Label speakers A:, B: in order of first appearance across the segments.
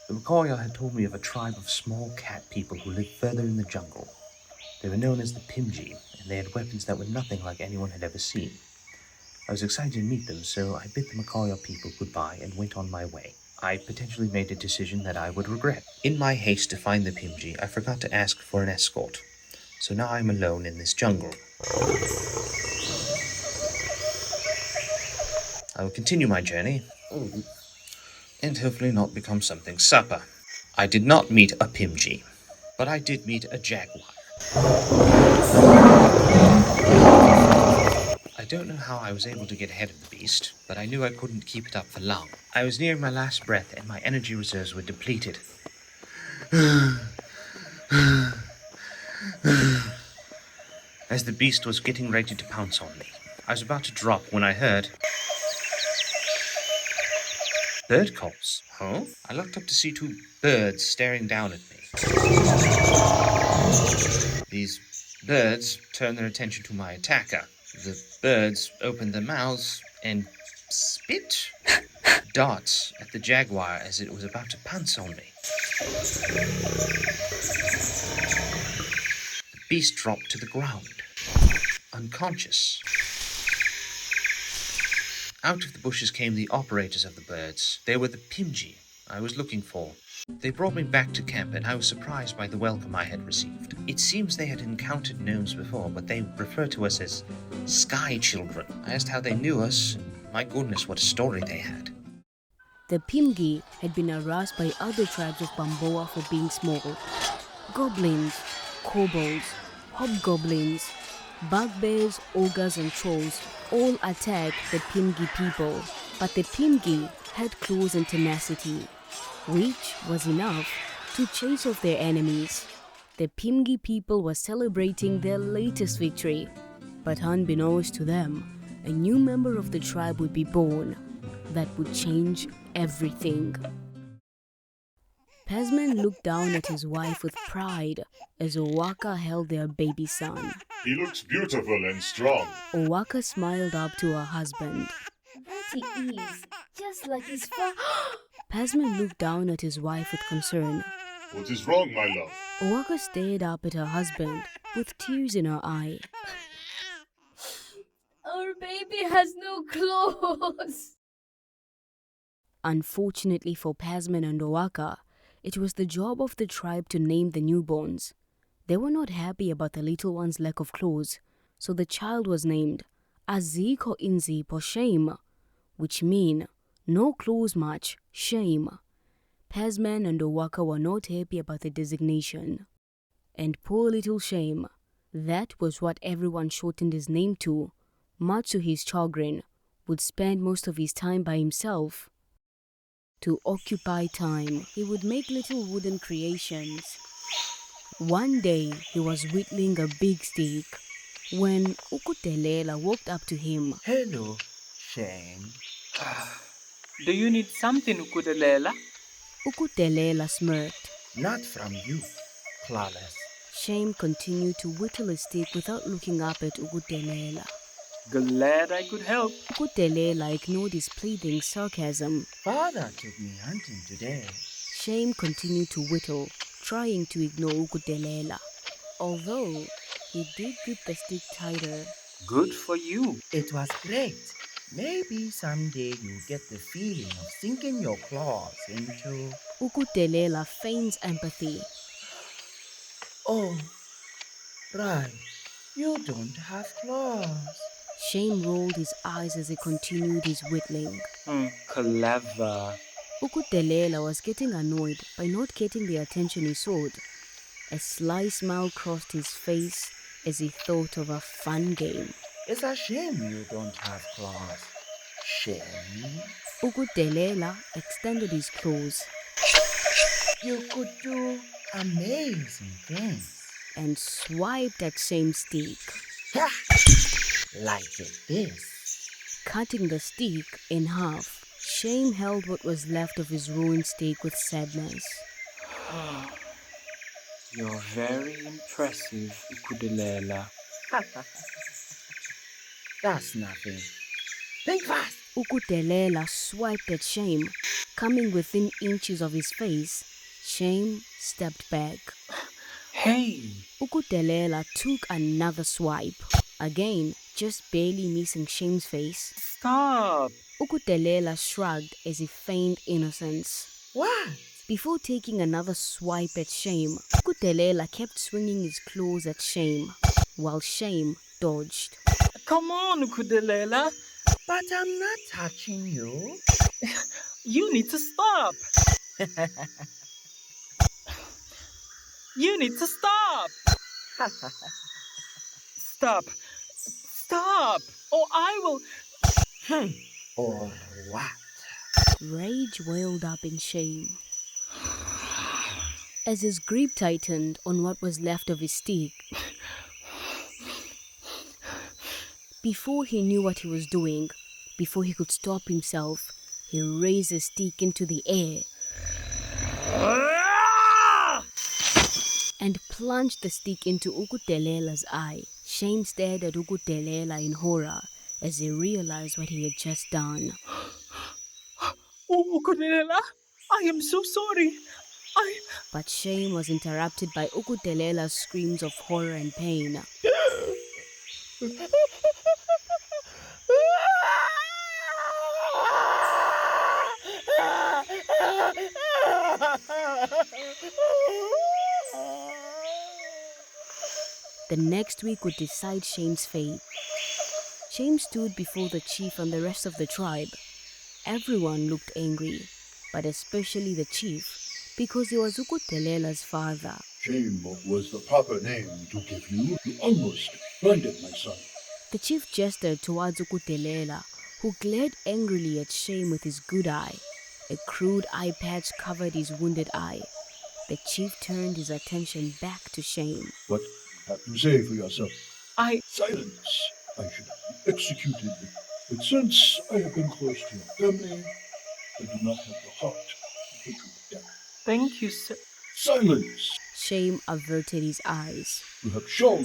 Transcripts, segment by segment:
A: The Macaulay had told me of a tribe of small cat people who lived further in the jungle. They were known as the Pymgy, and they had weapons that were nothing like anyone had ever seen. I was excited to meet them, so I bid the Macaulay people goodbye and went on my way. I potentially made a decision that I would regret. In my haste to find the Pymgy, I forgot to ask for an escort, so now I'm alone in this jungle. I will continue my journey, and hopefully not become something supper. I did not meet a Pymgy, but I did meet a jaguar. I don't know how I was able to get ahead of the beast, but I knew I couldn't keep it up for long. I was nearing my last breath, and my energy reserves were depleted. As the beast was getting ready to pounce on me, I was about to drop when I heard bird calls. Huh? I looked up to see two birds staring down at me. These birds turned their attention to my attacker. The birds opened their mouths and spit darts at the jaguar as it was about to pounce on me. The beast dropped to the ground, unconscious. Out of the bushes came the operators of the birds. They were the Pymgy I was looking for. They brought me back to camp, and I was surprised by the welcome I had received. It seems they had encountered gnomes before, but they referred to us as sky children. I asked how they knew us, and my goodness, what a story they had.
B: The Pymgy had been harassed by other tribes of Bamboa for being small. Goblins, kobolds, hobgoblins, bugbears, ogres and trolls all attacked the Pymgy people, but the Pymgy had claws and tenacity, which was enough to chase off their enemies. The Pymgy people were celebrating their latest victory, but unbeknownst to them, a new member of the tribe would be born that would change everything. Pazman looked down at his wife with pride as Oaka held their baby son.
C: He looks beautiful and strong.
B: Oaka smiled up to her husband.
D: That he is, just like his father.
B: Pazman looked down at his wife with concern.
C: What is wrong, my love?
B: Oaka stared up at her husband with tears in her eye.
D: Our baby has no clothes.
B: Unfortunately for Pazman and Oaka, it was the job of the tribe to name the newborns. They were not happy about the little one's lack of clothes, so the child was named Aziko Inzi for shame, which mean no clothes much, shame. Pazman and Oaka were not happy about the designation. And poor little Shame, that was what everyone shortened his name to, much to his chagrin, would spend most of his time by himself. To occupy time, he would make little wooden creations. One day, he was whittling a big stick when Ukudelela walked up to him.
E: Hello, Shame.
F: Do you need something, Ukudelela?
B: Ukudelela smirked.
E: Not from you, Clawless.
B: Shame continued to whittle his stick without looking up at Ukudelela.
F: Glad I could help.
B: Ukudelela ignored his pleading sarcasm.
E: Father took me hunting today.
B: Shame continued to whittle, trying to ignore Ukudelela. Although he did grip the stick tighter.
F: Good for you.
E: It was great. Maybe someday you'll get the feeling of sinking your claws into...
B: Ukudelela feigns empathy.
E: Oh, right. You don't have claws.
B: Shame rolled his eyes as he continued his whittling.
F: Clever.
B: Ukudelela was getting annoyed by not getting the attention he sought. A sly smile crossed his face as he thought of a fun game.
E: It's a shame you don't have claws. Shame.
B: Ukudelela extended his claws.
E: You could do amazing things.
B: And swiped at Shame's stick.
E: Ha! Like this.
B: Cutting the stick in half, Shame held what was left of his ruined stick with sadness.
F: You're very impressive, Ukudelela.
E: That's nothing. Think fast.
B: Ukudelela swiped at Shame, Coming within inches of his face, Shame stepped back.
F: Hey,
B: Ukudelela took another swipe. Again, just barely missing Shame's face.
F: stop.
B: Ukudelela shrugged as he feigned innocence.
E: What?
B: Before taking another swipe at Shame, Ukudelela kept swinging his claws at Shame, while Shame dodged.
F: Come on, Ukudelela.
E: But I'm not touching you.
F: You need to stop. You need to stop. Stop. Stop. Or I will.
E: Or what?
B: Rage welled up in Shame. As his grip tightened on what was left of his stick, before he knew what he was doing, before he could stop himself, he raised his stick into the air and plunged the stick into Ukudelela's eye. Shame stared at Ukudelela in horror as he realized what he had just done.
F: Oh, Ukudelela, I am so sorry.
B: But Shame was interrupted by Ukudelela's screams of horror and pain. The next week would decide Shame's fate. Shame stood before the chief and the rest of the tribe. Everyone looked angry, but especially the chief, because he was Ukudelela's father.
G: Shame was the proper name to give you. You almost blinded my son.
B: The chief gestured towards Ukudelela, who glared angrily at Shame with his good eye. A crude eye patch covered his wounded eye. The chief turned his attention back to Shame.
G: What do you have to say for yourself?
C: Silence.
G: I should have been executed. But since I have been close to your family, I do not have the heart to put you to death.
F: Thank you, sir.
G: Silence!
B: Shame averted his eyes.
G: You have shown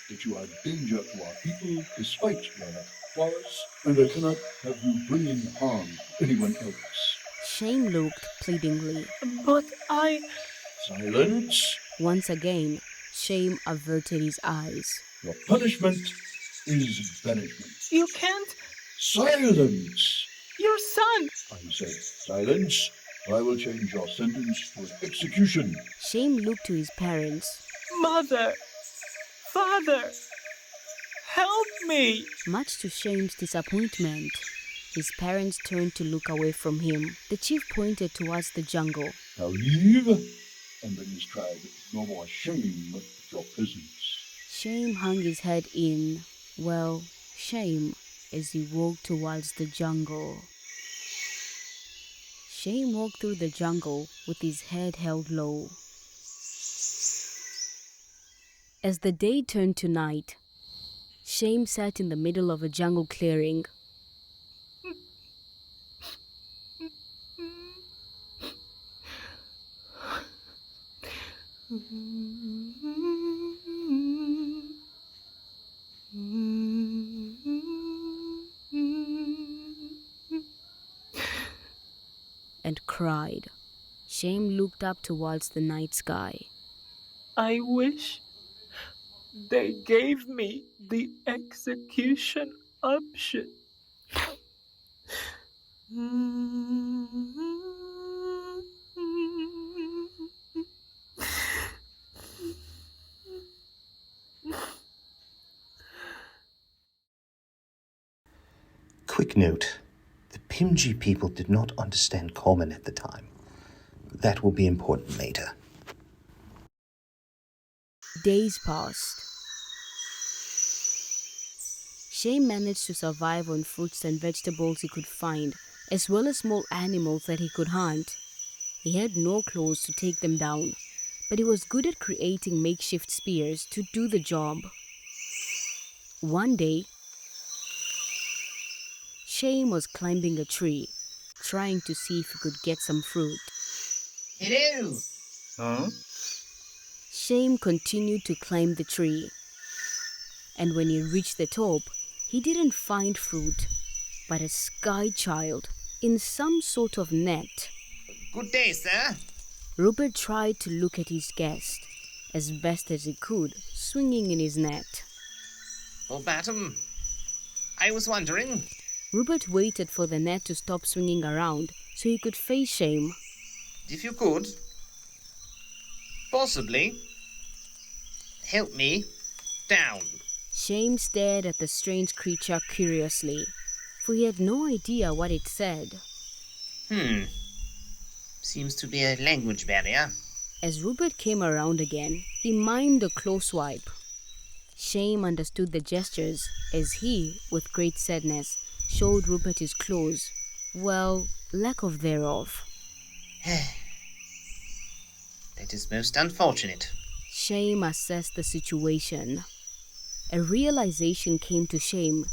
G: that you are a danger to our people despite your lack of claws, and I cannot have you bringing harm to anyone else.
B: Shame looked pleadingly.
F: But
G: Silence!
B: Once again, Shame averted his eyes.
G: Your punishment is banishment.
F: you can't.
G: Silence!
F: Your son.
G: I said silence, or I will change your sentence to an execution.
B: Shame looked to his parents.
F: Mother. Father. Help me.
B: Much to Shame's disappointment, his parents turned to look away from him. The chief pointed towards the jungle.
G: Now leave, and bring this tribe no more shame with your presence.
B: Shame hung his head in, shame, as he walked towards the jungle. Shame walked through the jungle with his head held low. As the day turned to night, Shame sat in the middle of a jungle clearing. And cried. Shame looked up towards the night sky.
F: I wish they gave me the execution option.
A: Quick note. The Pymgy people did not understand Common at the time. That will be important later.
B: Days passed. Shame managed to survive on fruits and vegetables he could find, as well as small animals that he could hunt. He had no claws to take them down, but he was good at creating makeshift spears to do the job. One day, Shame was climbing a tree, trying to see if he could get some fruit.
E: Hello!
F: Huh?
B: Shame continued to climb the tree, and when he reached the top, he didn't find fruit, but a sky child in some sort of net.
A: Good day, sir.
B: Rupert tried to look at his guest as best as he could, swinging in his net.
A: Oh, madam, I was wondering.
B: Rupert waited for the net to stop swinging around so he could face Shame.
A: If you could, possibly, help me down.
B: Shame stared at the strange creature curiously, for he had no idea what it said.
A: Seems to be a language barrier.
B: As Rupert came around again, he mimed a close swipe. Shame understood the gestures as he, with great sadness, showed Rupert his claws. Well, lack of thereof.
A: That is most unfortunate.
B: Shame assessed the situation. A realization came to Shame.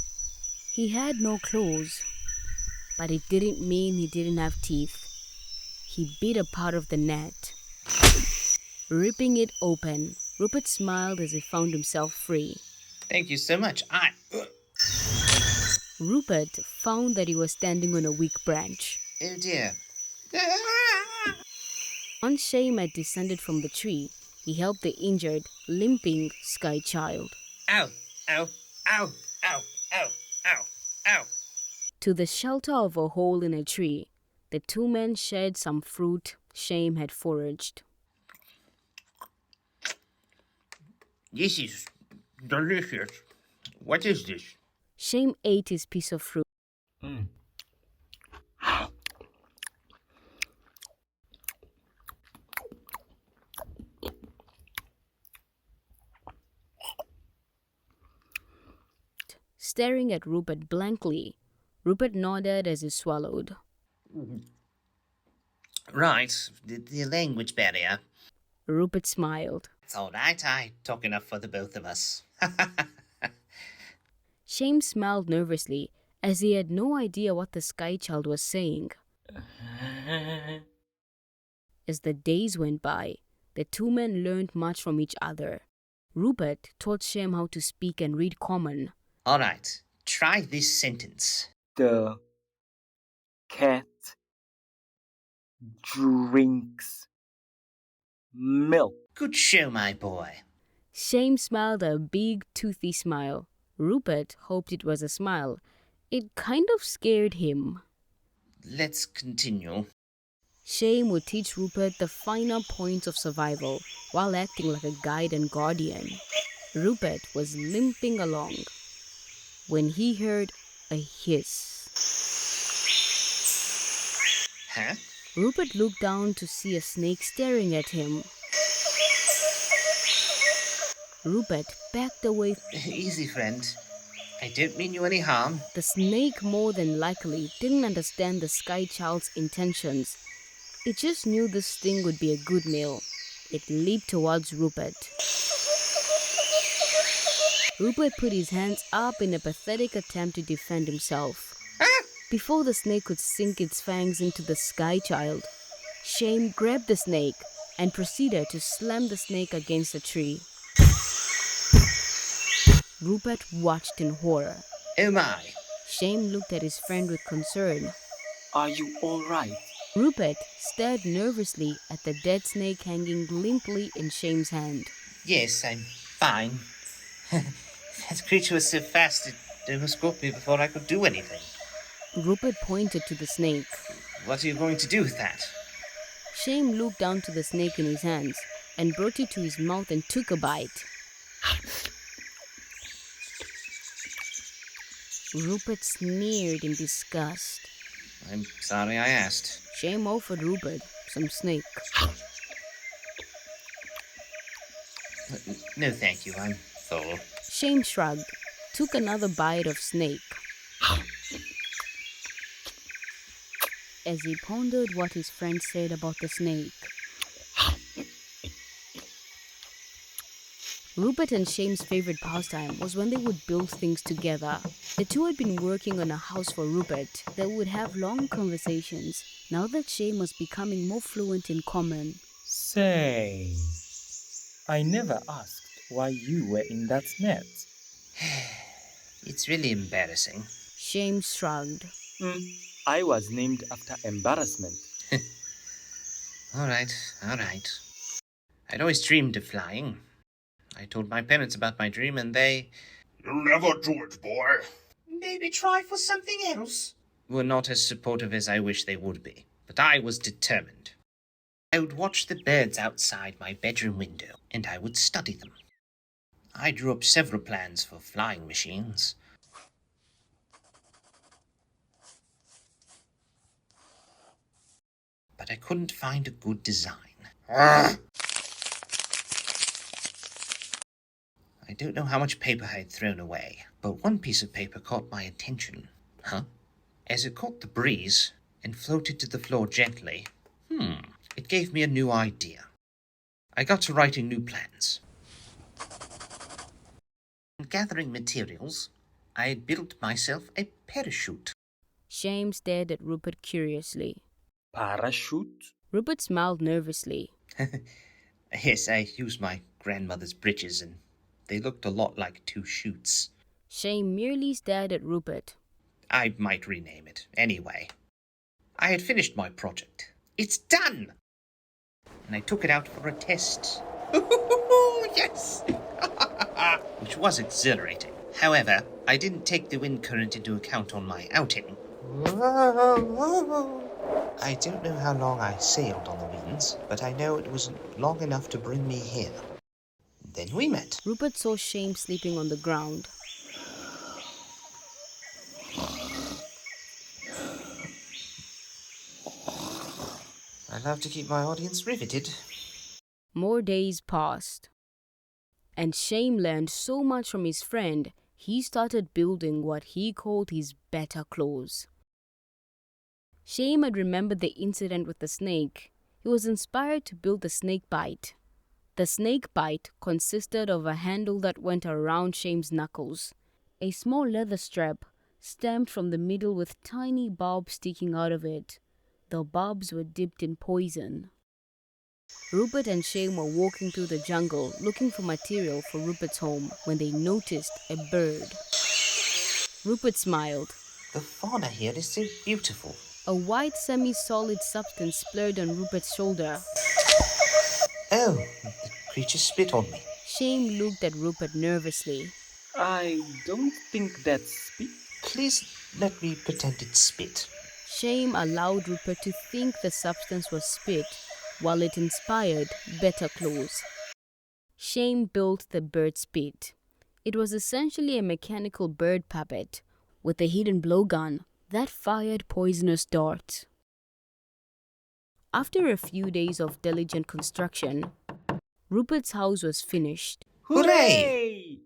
B: He had no claws, but it didn't mean he didn't have teeth. He bit a part of the net. Ripping it open, Rupert smiled as he found himself free.
A: Thank you so much.
B: Rupert found that he was standing on a weak branch.
A: Oh dear.
B: Once Shame had descended from the tree, he helped the injured, limping sky child.
A: Ow, ow, ow, ow, ow, ow, ow.
B: To the shelter of a hole in a tree, the two men shared some fruit Shame had foraged.
A: This is delicious. What is this?
B: Shame ate his piece of fruit. Staring at Rupert blankly, Rupert nodded as he swallowed.
A: Right, the language barrier.
B: Rupert smiled.
A: It's all right, I talk enough for the both of us.
B: Shame smiled nervously as he had no idea what the sky child was saying. As the days went by, the two men learned much from each other. Rupert taught Shame how to speak and read common.
A: All right, try this sentence.
F: The cat drinks milk.
A: Good show, my boy.
B: Shame smiled a big, toothy smile. Rupert hoped it was a smile. It kind of scared him.
A: Let's continue.
B: Shame would teach Rupert the finer points of survival while acting like a guide and guardian. Rupert was limping along when he heard a hiss.
A: Huh?
B: Rupert looked down to see a snake staring at him. Rupert backed away.
A: Easy, friend. I don't mean you any harm.
B: The snake more than likely didn't understand the sky child's intentions. It just knew this thing would be a good meal. It leaped towards Rupert. Rupert put his hands up in a pathetic attempt to defend himself. Before the snake could sink its fangs into the sky child, Shame grabbed the snake and proceeded to slam the snake against a tree. Rupert watched in horror.
A: Oh my.
B: Shame looked at his friend with concern.
F: Are you all right?
B: Rupert stared nervously at the dead snake hanging limply in Shame's hand.
A: Yes, I'm fine. That creature was so fast it almost caught me before I could do anything.
B: Rupert pointed to the snake.
A: What are you going to do with that?
B: Shame looked down to the snake in his hands and brought it to his mouth and took a bite. Rupert sneered in disgust.
A: I'm sorry I asked.
B: Shame offered Rupert some snake.
A: No, thank you. I'm full.
B: Shame shrugged, took another bite of snake. As he pondered what his friend said about the snake. Rupert and Shame's favorite pastime was when they would build things together. The two had been working on a house for Rupert. They would have long conversations, now that Shame was becoming more fluent in common.
F: Say, I never asked why you were in that net.
A: It's really embarrassing.
B: Shame shrugged.
F: I was named after embarrassment.
A: All right, all right. I'd always dreamed of flying. I told my parents about my dream and they
C: You'll never do it, boy.
A: maybe try for something else. Were not as supportive as I wish they would be, but I was determined. I would watch the birds outside my bedroom window, and I would study them. I drew up several plans for flying machines. But I couldn't find a good design. I don't know how much paper I had thrown away, but one piece of paper caught my attention. Huh? As it caught the breeze and floated to the floor gently, it gave me a new idea. I got to writing new plans. Gathering materials, I had built myself a parachute.
B: Shame stared at Rupert curiously.
F: Parachute?
B: Rupert smiled nervously.
A: Yes, I used my grandmother's breeches and they looked a lot like two chutes.
B: Shame merely stared at Rupert.
A: I might rename it. Anyway, I had finished my project. It's done! And I took it out for a test. Yes! Which was exhilarating. However, I didn't take the wind current into account on my outing. I don't know how long I sailed on the winds, but I know it wasn't long enough to bring me here. Then we met.
B: Rupert saw Shame sleeping on the ground.
A: I love to keep my audience riveted.
B: More days passed. And Shame learned so much from his friend, he started building what he called his better claws. Shame had remembered the incident with the snake. He was inspired to build the snake bite. The snake bite consisted of a handle that went around Shame's knuckles, a small leather strap stamped from the middle with tiny barbs sticking out of it. The barbs were dipped in poison. Rupert and Shame were walking through the jungle looking for material for Rupert's home when they noticed a bird. Rupert smiled.
A: The fauna here is so beautiful.
B: A white semi-solid substance splurred on Rupert's shoulder.
A: Oh, the creature spit on me.
B: Shame looked at Rupert nervously.
F: I don't think that's spit.
A: Please let me pretend it's spit.
B: Shame allowed Rupert to think the substance was spit, while it inspired better claws. Shame built the bird spit. It was essentially a mechanical bird puppet with a hidden blowgun that fired poisonous darts. After a few days of diligent construction, Rupert's house was finished,
A: Hooray!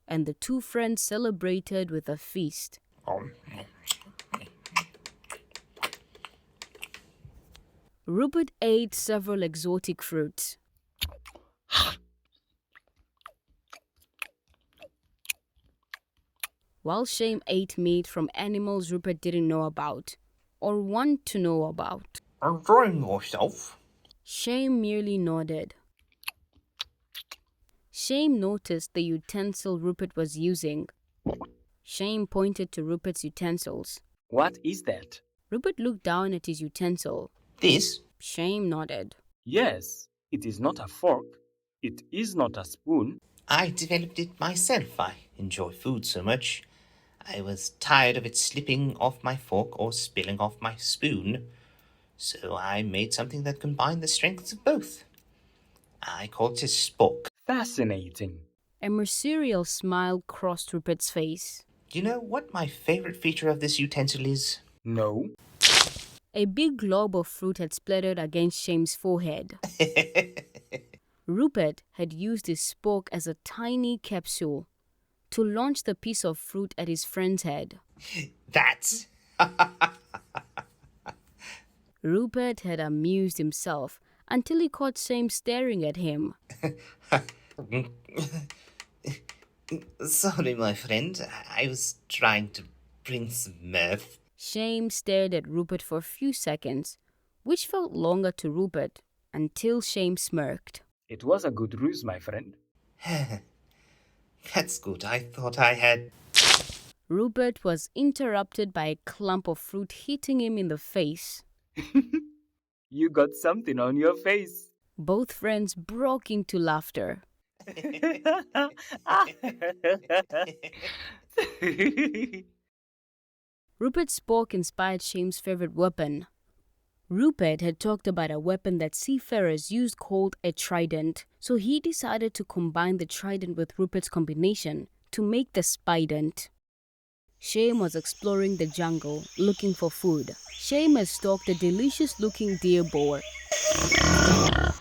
B: and the two friends celebrated with a feast. Rupert ate several exotic fruits. While Shame ate meat from animals Rupert didn't know about, or want to know about.
A: Enjoying yourself?
B: Shame merely nodded. Shame noticed the utensil Rupert was using. Shame pointed to Rupert's utensils.
F: What is that?
B: Rupert looked down at his utensil.
A: This?
B: Shame nodded.
F: Yes, it is not a fork. It is not a spoon.
A: I developed it myself. I enjoy food so much. I was tired of it slipping off my fork or spilling off my spoon, so I made something that combined the strengths of both. I called it a spork.
F: Fascinating.
B: A mercurial smile crossed Rupert's face.
A: Do you know what my favorite feature of this utensil is?
F: No.
B: A big glob of fruit had splattered against Shame's forehead. Rupert had used his spork as a tiny capsule to launch the piece of fruit at his friend's head.
A: That's...
B: Rupert had amused himself until he caught Shame staring at him.
A: Sorry, my friend. I was trying to bring some mirth.
B: Shame stared at Rupert for a few seconds, which felt longer to Rupert, until Shame smirked.
F: It was a good ruse, my friend.
A: That's good. I thought I had...
B: Rupert was interrupted by a clump of fruit hitting him in the face.
F: You got something on your face.
B: Both friends broke into laughter. Rupert's spoke inspired Shame's favorite weapon. Rupert had talked about a weapon that seafarers used called a trident, so he decided to combine the trident with Rupert's combination to make the spident. Shame was exploring the jungle, looking for food. Shame had stalked a delicious-looking deer boar.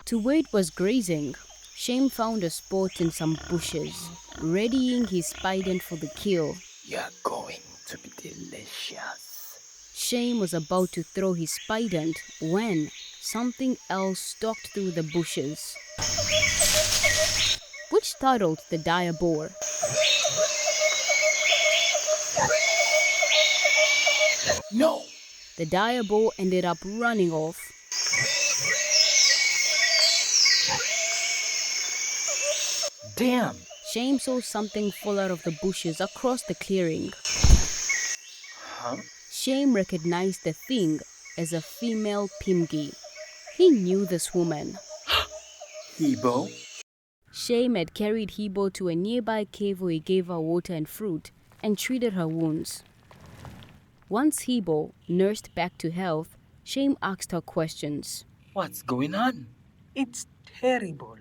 B: To where it was grazing, Shame found a spot in some bushes, readying his spident for the kill.
F: You're going to be delicious.
B: Shame was about to throw his spident when something else stalked through the bushes, which startled the dire boar.
F: No!
B: The dire boar ended up running off.
F: Damn!
B: Shame saw something fall out of the bushes across the clearing.
F: Huh?
B: Shame recognized the thing as a female Pymgy. He knew this woman.
F: Hibo?
B: Shame had carried Hibo to a nearby cave where he gave her water and fruit and treated her wounds. Once Hibo nursed back to health, Shame asked her questions.
F: What's going on?
H: It's terrible.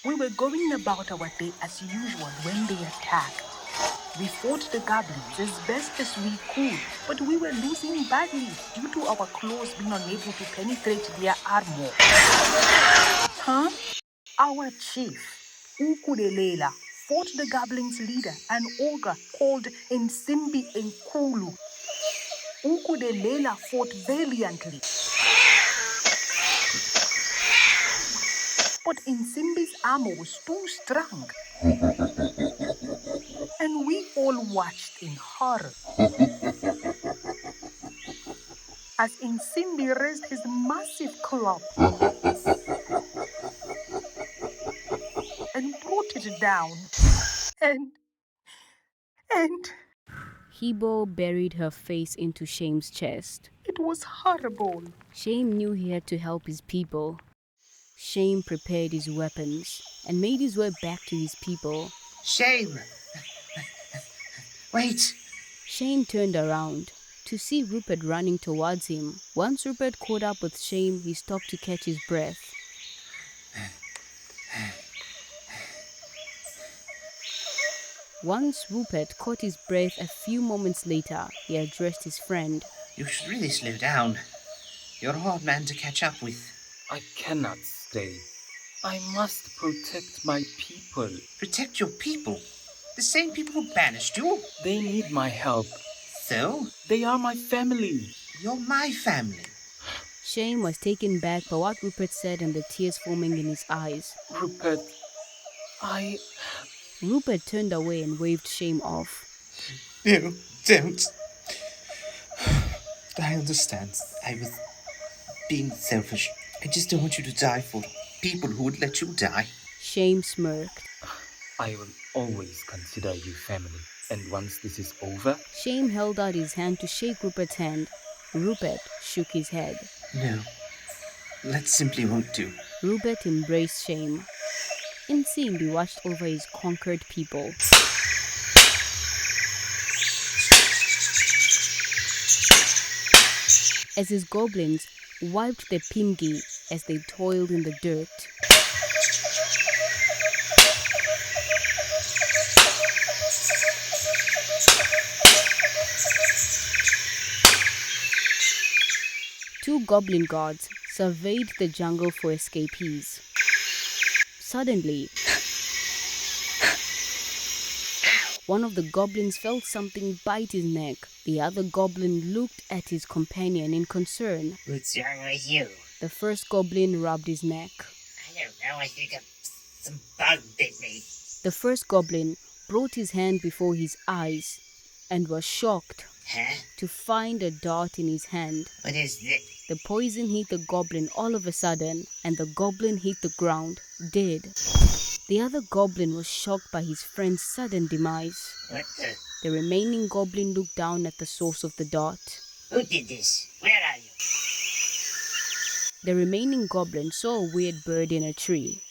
H: We were going about our day as usual when they attacked. We fought the goblins as best as we could, but we were losing badly due to our claws being unable to penetrate their armor. Huh? Our chief, Ukudelela, fought the goblins' leader, an ogre called Insimbi Enkulu. Ukudelela fought valiantly. But Insimbi's armor was too strong. And we all watched in horror as Insimbi raised his massive club and brought it down. And
B: Hibo buried her face into Shame's chest.
H: it was horrible.
B: Shame knew he had to help his people. Shame prepared his weapons and made his way back to his people.
A: Shame! Wait!
B: Shame turned around to see Rupert running towards him. Once Rupert caught up with Shame, he stopped to catch his breath. Once Rupert caught his breath a few moments later, he addressed his friend.
A: You should really slow down. You're a hard man to catch up with.
F: I cannot stay. I must protect my people.
A: Protect your people? The same people who banished you?
F: They need my help.
A: So?
F: They are my family.
A: You're my family.
B: Shame was taken back by what Rupert said and the tears forming in his eyes.
F: Rupert,
B: Rupert turned away and waved Shame off.
A: No, don't. I understand. I was being selfish. I just don't want you to die for people who would let you die.
B: Shame smirked.
F: I will always consider you family. And once this is over...
B: Shame held out his hand to shake Rupert's hand. Rupert shook his head.
A: No, that simply won't do.
B: Rupert embraced Shame. Insimbi watched over his conquered people. As his goblins wiped their Pymgy as they toiled in the dirt. Two goblin guards surveyed the jungle for escapees. Suddenly, one of the goblins felt something bite his neck. The other goblin looked at his companion in concern.
I: What's wrong with you?
B: The first goblin rubbed his neck.
I: I don't know, I think some bug bit me.
B: The first goblin brought his hand before his eyes and was shocked to find a dart in his hand.
I: What is this?
B: The poison hit the goblin all of a sudden, and the goblin hit the ground, dead. The other goblin was shocked by his friend's sudden demise.
I: What the?
B: The remaining goblin looked down at the source of the dart.
I: Who did this? Where are you?
B: The remaining goblin saw a weird bird in a tree.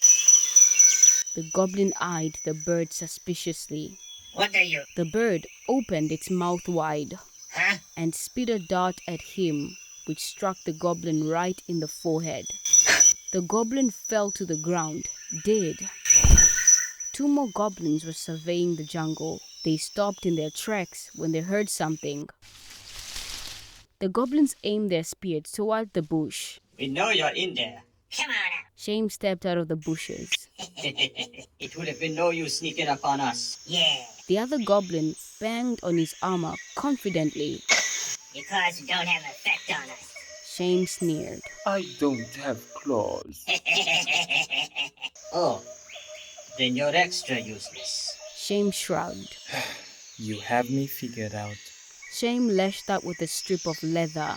B: The goblin eyed the bird suspiciously.
I: What are you?
B: The bird opened its mouth wide
I: Huh?
B: and spit a dart at him, which struck the goblin right in the forehead. The goblin fell to the ground, dead. 2 more goblins were surveying the jungle. They stopped in their tracks when they heard something. The goblins aimed their spears toward the bush.
I: We know you're in there. Come on
B: Shame stepped out of the bushes.
I: out. It would have been no use sneaking up on us. Yeah.
B: The other goblin banged on his armor confidently.
I: Your claws don't have effect on us.
B: Shame sneered.
F: I don't have claws.
I: Oh, then you're extra useless.
B: Shame shrugged.
F: You have me figured out.
B: Shame lashed out with a strip of leather,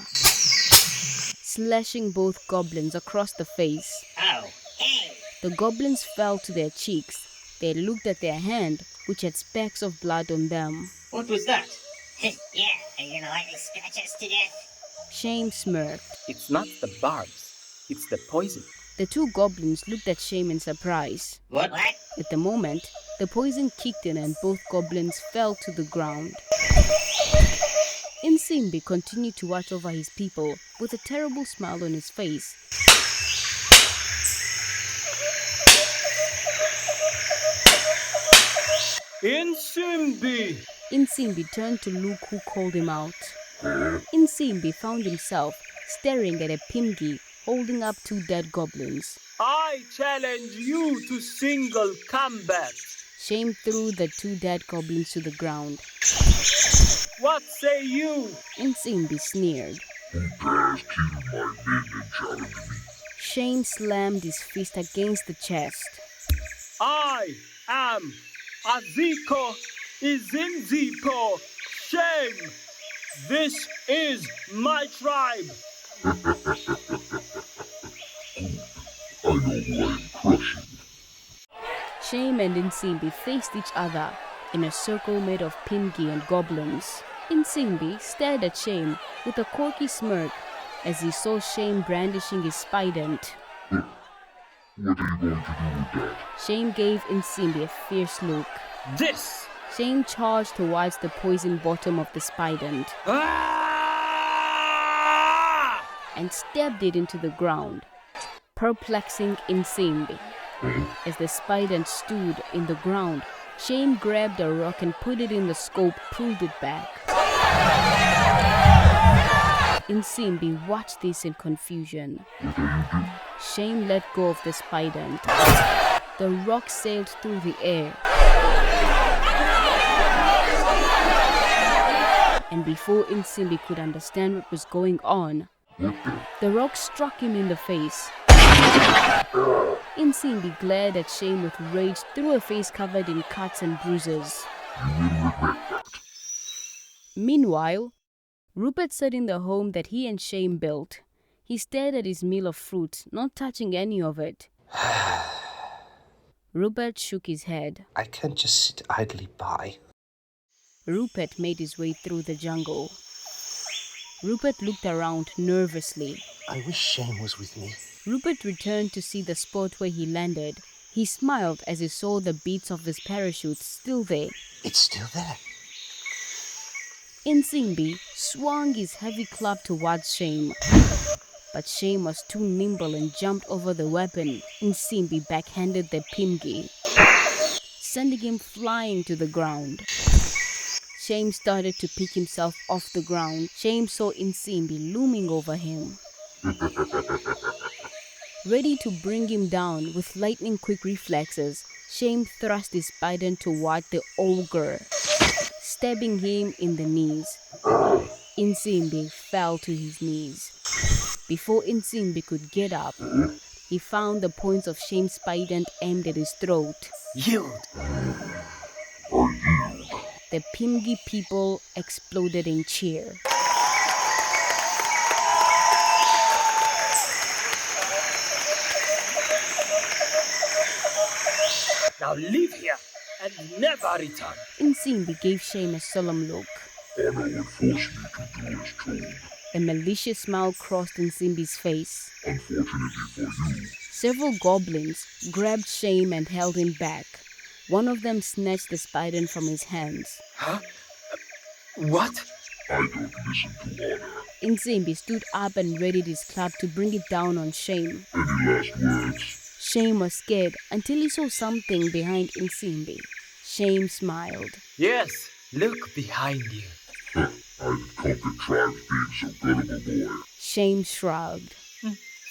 B: slashing both goblins across the face.
I: Oh, hey!
B: The goblins fell to their cheeks. They looked at their hand, which had specks of blood on them.
I: What was that? Yeah, are you gonna let me scratch us to death?
B: Shame smirked.
F: It's not the barbs, it's the poison.
B: The 2 goblins looked at Shame in surprise.
I: What?
B: At the moment, the poison kicked in and both goblins fell to the ground. Insimbi continued to watch over his people with a terrible smile on his face.
F: Insimbi!
B: Insimbi turned to look who called him out. Insimbi found himself staring at a Pymgy holding up 2 dead goblins.
F: I challenge you to single combat.
B: Shame threw the 2 dead goblins to the ground.
F: What say you?
B: Insimbi sneered.
C: Who dares kill my men and challenge me?
B: Shame slammed his fist against the chest.
F: I am Aziko Izinzipo Shame. This is my tribe.
C: I know who I am crushing.
B: Shame and Insimbi faced each other in a circle made of Pymgy and goblins. Insimbi stared at Shame with a quirky smirk as he saw Shame brandishing his spident.
C: What are you going to do with that?
B: Shame gave Insimbi a fierce look.
F: This.
B: Shame charged towards the poison bottom of the spident and stabbed it into the ground, perplexing Insimbi. As the spident stood in the ground, Shame grabbed a rock and put it in the scope, pulled it back. Insimbi watched this in confusion. Shame let go of the spident. The rock sailed through the air. And before Insimbi could understand what was going on, the rock struck him in the face. Insimbi glared at Shame with rage through a face covered in cuts and bruises. Meanwhile, Rupert sat in the home that he and Shame built. He stared at his meal of fruit, not touching any of it. Rupert shook his head.
A: I can't just sit idly by.
B: Rupert made his way through the jungle. Rupert looked around nervously.
A: I wish Shame was with me.
B: Rupert returned to see the spot where he landed. He smiled as he saw the beads of his parachute still there.
A: It's still there.
B: Insimbi swung his heavy club towards Shame. But Shame was too nimble and jumped over the weapon. Insimbi backhanded the Pymgy, sending him flying to the ground. Shame started to pick himself off the ground. Shame saw Insimbi looming over him, ready to bring him down with lightning-quick reflexes. Shame thrust his spident toward the ogre, stabbing him in the knees. Insimbi fell to his knees. Before Insimbi could get up, he found the points of Shame's spident aimed at his throat.
F: Yield.
B: The Pymgy people exploded in cheer.
F: Now leave here and never return.
B: Insimbi gave Shame a solemn look.
C: Honor would force me to do as told.
B: A malicious smile crossed Insimbi's face.
C: Unfortunately for you,
B: Several goblins grabbed Shame and held him back. One of them snatched the spider from his hands.
F: Huh? What?
C: I don't listen to order.
B: Insimbi stood up and readied his club to bring it down on Shame.
C: Any last words?
B: Shame was scared until he saw something behind Insimbi. Shame smiled.
F: Yes, look behind you.
C: I've conquered tribes being so gullible, boy.
B: Shame shrugged.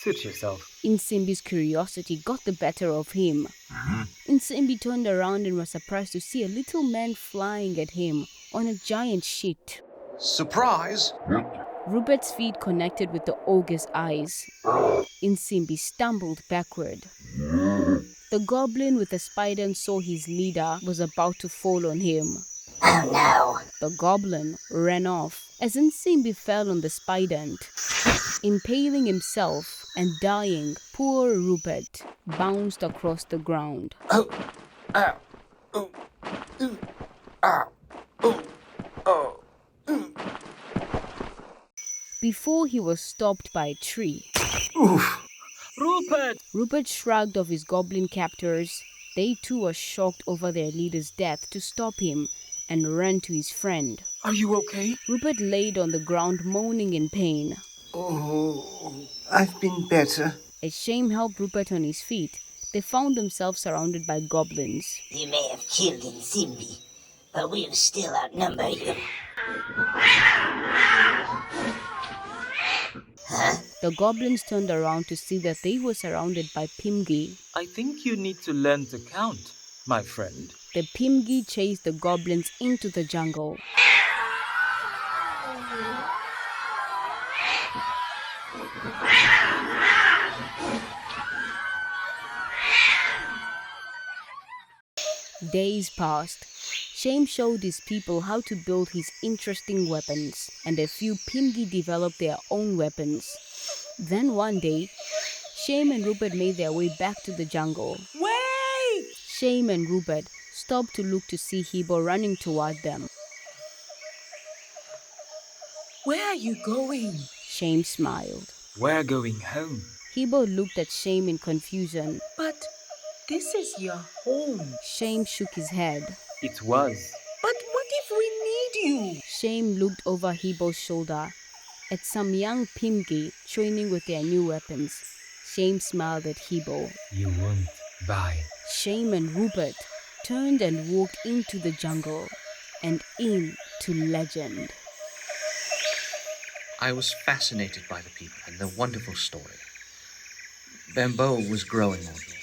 F: Suit yourself.
B: Insimbi's curiosity got the better of him. Insimbi turned around and was surprised to see a little man flying at him on a giant sheet.
A: Surprise!
B: Rupert's feet connected with the ogre's eyes. Insimbi stumbled backward. The goblin with the spider saw his leader was about to fall on him.
I: Oh no!
B: The goblin ran off as Insimbi fell on the spider, impaling himself and dying. Poor Rupert bounced across the ground. Before he was stopped by a tree.
F: Rupert!
B: Rupert shrugged off his goblin captors. They too were shocked over their leader's death to stop him and ran to his friend.
F: Are you okay?
B: Rupert laid on the ground moaning in pain.
J: Oh, I've been better.
B: As Shame helped Rupert on his feet, they found themselves surrounded by goblins.
I: You may have killed Insimbi, but we'll still outnumber you. Huh?
B: The goblins turned around to see that they were surrounded by Pymgy.
F: I think you need to learn to count, my friend.
B: The Pymgy chased the goblins into the jungle. Days passed. Shame showed his people how to build his interesting weapons, and a few Pymgy developed their own weapons. Then one day, Shame and Rupert made their way back to the jungle.
H: Wait!
B: Shame and Rupert stopped to look to see Hibo running toward them.
H: Where are you going?
B: Shame smiled.
F: We're going home.
B: Hibo looked at Shame in confusion.
H: But this is your home.
B: Shame shook his head.
F: It was.
H: But what if we need you?
B: Shame looked over Hibo's shoulder at some young Pymgy training with their new weapons. Shame smiled at Hibo.
F: You won't buy.
B: Shame and Rupert turned and walked into the jungle and into legend.
A: I was fascinated by the people and their wonderful story. Bamboo was growing on me.